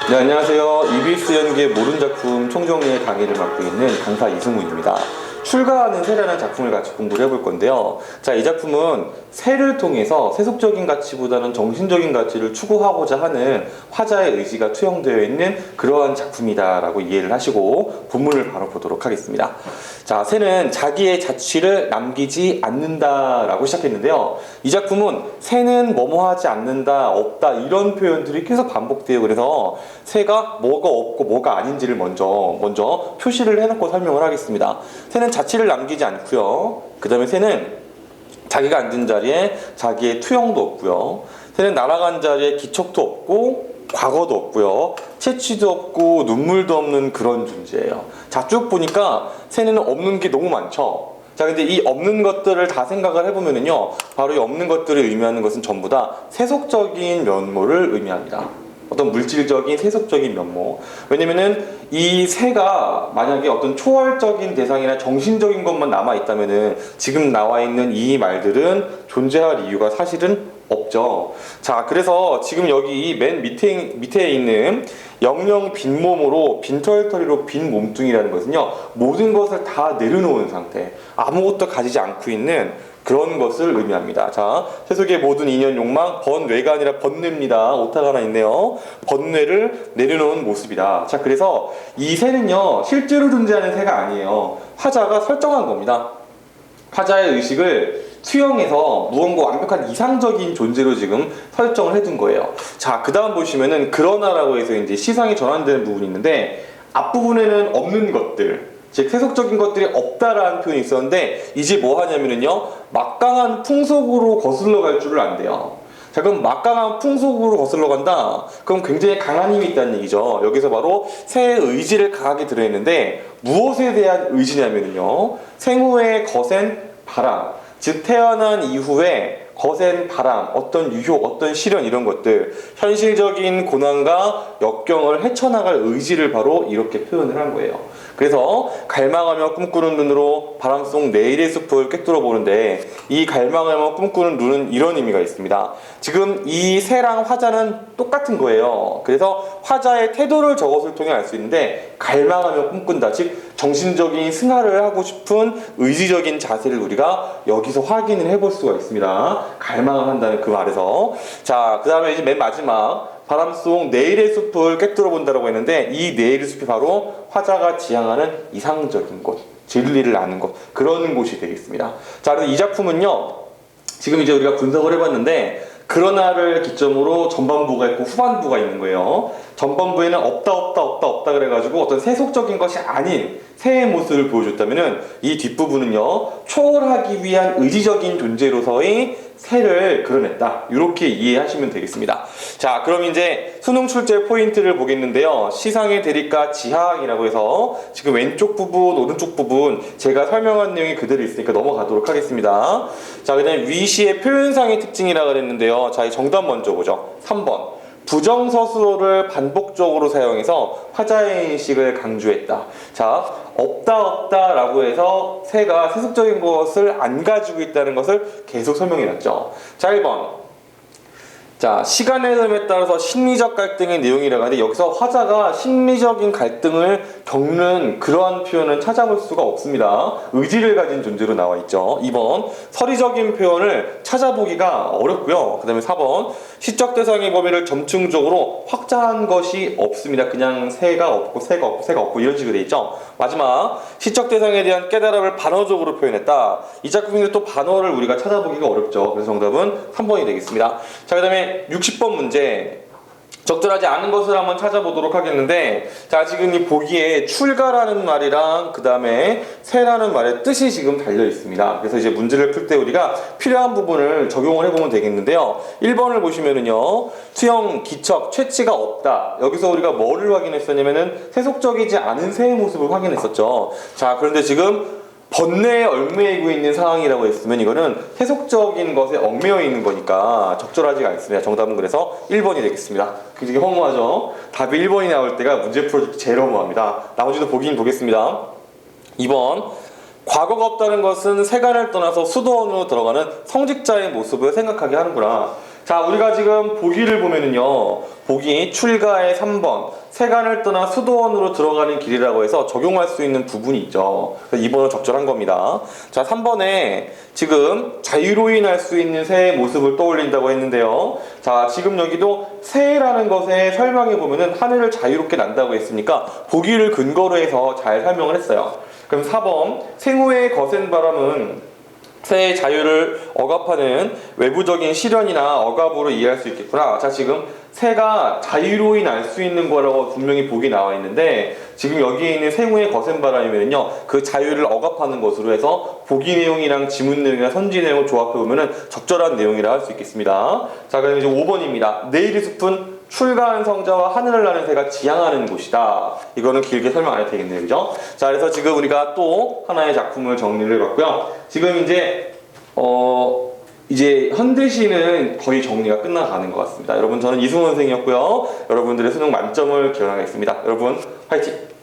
네, 안녕하세요. EBS 연기의 모든 작품 총정리의 강의를 맡고 있는 강사 이승훈입니다. 출가하는 새라는 작품을 같이 공부를 해볼 건데요. 자, 이 작품은 새를 통해서 세속적인 가치보다는 정신적인 가치를 추구하고자 하는 화자의 의지가 투영되어 있는 그러한 작품이다라고 이해를 하시고 본문을 바로 보도록 하겠습니다. 자, 새는 자기의 자취를 남기지 않는다라고 시작했는데요. 이 작품은 새는 뭐뭐하지 않는다, 없다 이런 표현들이 계속 반복돼요. 그래서 새가 뭐가 없고 뭐가 아닌지를 먼저 표시를 해놓고 설명을 하겠습니다. 새는 자취를 남기지 않고요. 그 다음에 새는 자기가 앉은 자리에 자기의 투영도 없고요. 새는 날아간 자리에 기척도 없고 과거도 없고요. 채취도 없고 눈물도 없는 그런 존재예요. 자, 쭉 보니까 새는 없는 게 너무 많죠. 자, 근데 이 없는 것들을 다 생각을 해보면요, 바로 이 없는 것들을 의미하는 것은 전부 다 세속적인 면모를 의미합니다. 어떤 물질적인 세속적인 면모. 왜냐면은 이 새가 만약에 어떤 초월적인 대상이나 정신적인 것만 남아있다면은 지금 나와 있는 이 말들은 존재할 이유가 사실은 없죠. 자, 그래서 지금 여기 맨 밑에 있는 영영 빈 몸으로 빈털터리로 빈 몸뚱이라는 것은요, 모든 것을 다 내려놓은 상태, 아무것도 가지지 않고 있는 그런 것을 의미합니다. 자, 세속의 모든 인연 욕망, 번뇌가 아니라 번뇌입니다. 오타가 하나 있네요. 번뇌를 내려놓은 모습이다. 자, 그래서 이 새는요, 실제로 존재하는 새가 아니에요. 화자가 설정한 겁니다. 화자의 의식을 투영해서 무언가 완벽한 이상적인 존재로 지금 설정을 해둔 거예요. 자, 그 다음 보시면은 그러나라고 해서 이제 시상이 전환되는 부분이 있는데, 앞부분에는 없는 것들, 즉 세속적인 것들이 없다라는 표현이 있었는데, 이제 뭐 하냐면은요, 막강한 풍속으로 거슬러 갈 줄을 안돼요. 자, 그럼 막강한 풍속으로 거슬러 간다? 그럼 굉장히 강한 힘이 있다는 얘기죠. 여기서 바로 새의 의지를 강하게 들어있는데, 무엇에 대한 의지냐면요, 생후의 거센 바람, 즉 태어난 이후에 거센 바람, 어떤 유혹, 어떤 시련 이런 것들, 현실적인 고난과 역경을 헤쳐나갈 의지를 바로 이렇게 표현을 한 거예요. 그래서 갈망하며 꿈꾸는 눈으로 바람 속 내일의 숲을 꿰뚫어 보는데, 이 갈망하며 꿈꾸는 눈은 이런 의미가 있습니다. 지금 이 새랑 화자는 똑같은 거예요. 그래서 화자의 태도를 저것을 통해 알 수 있는데, 갈망하며 꿈꾼다, 즉 정신적인 승화를 하고 싶은 의지적인 자세를 우리가 여기서 확인을 해볼 수가 있습니다. 갈망을 한다는 그 말에서. 자, 그 다음에 이제 맨 마지막 바람 속 내일의 숲을 꿰뚫어 본다라고 했는데, 이 내일의 숲이 바로 화자가 지향하는 이상적인 곳, 진리를 아는 곳, 그런 곳이 되겠습니다. 자, 그래서 이 작품은요, 지금 이제 우리가 분석을 해봤는데, 그러나를 기점으로 전반부가 있고 후반부가 있는 거예요. 전반부에는 없다 그래가지고 어떤 세속적인 것이 아닌 새의 모습을 보여줬다면은, 이 뒷부분은요, 초월하기 위한 의지적인 존재로서의 새를 그려냈다, 이렇게 이해하시면 되겠습니다. 자, 그럼 이제 수능 출제 포인트를 보겠는데요, 시상의 대립과 지향이라고 해서 지금 왼쪽 부분, 오른쪽 부분 제가 설명한 내용이 그대로 있으니까 넘어가도록 하겠습니다. 자, 그 다음에 위시의 표현상의 특징이라고 그랬는데요, 자, 이 정답 먼저 보죠. 3번 부정서술어를 반복적으로 사용해서 화자의 인식을 강조했다. 자, 없다 라고 해서 새가 세속적인 것을 안 가지고 있다는 것을 계속 설명해놨죠. 자, 1번. 자, 시간의 흐름에 따라서 심리적 갈등의 내용이라고 하는데, 여기서 화자가 심리적인 갈등을 겪는 그러한 표현은 찾아볼 수가 없습니다. 의지를 가진 존재로 나와 있죠. 2번 서리적인 표현을 찾아보기가 어렵고요. 그 다음에 4번 시적 대상의 범위를 점층적으로 확장한 것이 없습니다. 그냥 새가 없고 이런 식으로 돼 있죠. 마지막 시적 대상에 대한 깨달음을 반어적으로 표현했다. 이 작품인데 또 반어를 우리가 찾아보기가 어렵죠. 그래서 정답은 3번이 되겠습니다. 자, 그 다음에 60번 문제, 적절하지 않은 것을 한번 찾아보도록 하겠는데, 자, 지금 이 보기에 출가라는 말이랑 그 다음에 새라는 말의 뜻이 지금 달려 있습니다. 그래서 이제 문제를 풀 때 우리가 필요한 부분을 적용을 해보면 되겠는데요, 1번을 보시면은요, 투영, 기척, 채취가 없다. 여기서 우리가 뭐를 확인했었냐면은 세속적이지 않은 새의 모습을 확인했었죠. 자, 그런데 지금 번뇌에 얽매이고 있는 상황이라고 했으면 이거는 세속적인 것에 얽매여 있는 거니까 적절하지가 않습니다. 정답은 그래서 1번이 되겠습니다. 굉장히 허무하죠. 답이 1번이 나올 때가 문제 풀어주기 제일 허무합니다. 나머지도 보긴 보겠습니다. 2번 과거가 없다는 것은 세간을 떠나서 수도원으로 들어가는 성직자의 모습을 생각하게 하는구나. 자, 우리가 지금 보기를 보면은요, 보기 출가의 3번, 세간을 떠나 수도원으로 들어가는 길이라고 해서 적용할 수 있는 부분이 있죠. 그래서 2번은 적절한 겁니다. 자, 3번에 지금 자유로이 날 수 있는 새의 모습을 떠올린다고 했는데요. 자, 지금 여기도 새라는 것에 설명해 보면은 하늘을 자유롭게 난다고 했으니까 보기를 근거로 해서 잘 설명을 했어요. 그럼 4번, 생후의 거센 바람은 새의 자유를 억압하는 외부적인 시련이나 억압으로 이해할 수 있겠구나. 자, 지금 새가 자유로이 날 수 있는 거라고 분명히 보기 나와 있는데 지금 여기에 있는 생후의 거센 바람이면요 그 자유를 억압하는 것으로 해서 보기 내용이랑 지문 내용이랑 선지 내용을 조합해 보면은 적절한 내용이라 할 수 있겠습니다. 자, 그럼 이제 5번입니다. 내일이 숲은 출가한 성자와 하늘을 나는 새가 지향하는 곳이다. 이거는 길게 설명 안 해도 되겠네요, 그죠? 자, 그래서 지금 우리가 또 하나의 작품을 정리를 해봤고요. 지금 이제 현대시는 거의 정리가 끝나가는 것 같습니다. 여러분, 저는 이승훈 선생이었고요. 여러분들의 수능 만점을 기원하겠습니다. 여러분, 화이팅!